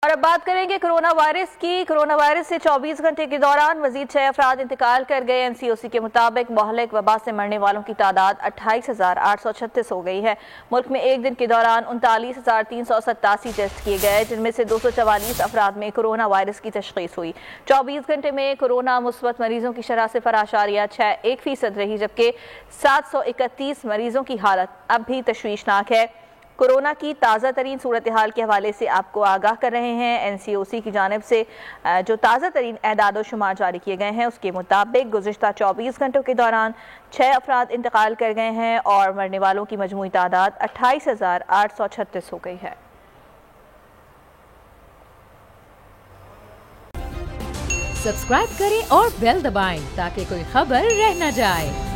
और अब बात करेंगे कोरोना वायरस की। कोरोना वायरस से 24 घंटे के दौरान मजीद 6 अफराद इंतकाल कर गए। एनसीओसी के मुताबिक मोहल्लिक वबा से मरने वालों की तादाद 28,836 हो गई है। मुल्क में एक दिन के दौरान 39,387 टेस्ट किए गए, जिनमें से 244 अफराद में कोरोना वायरस की तशखीस हुई। 24 घंटे में कोरोना मुस्बत मरीजों की शरह 0.61% रही, जबकि 731 मरीजों की हालत अब भी तशवीशनाक है। कोरोना की ताज़ा तरीन सूरत हाल के हवाले से आपको आगाह कर रहे हैं। एनसीओसी की जानिब से जो ताज़ा तरीन एदाद शुमार जारी किए गए हैं, उसके मुताबिक गुज़िश्ता 24 घंटों के दौरान 6 अफराद इंतकाल कर गए हैं और मरने वालों की मजमूई तादाद 28,836 हो गई है। सब्सक्राइब करें और बेल दबाएं ताकि कोई खबर रह न जाए।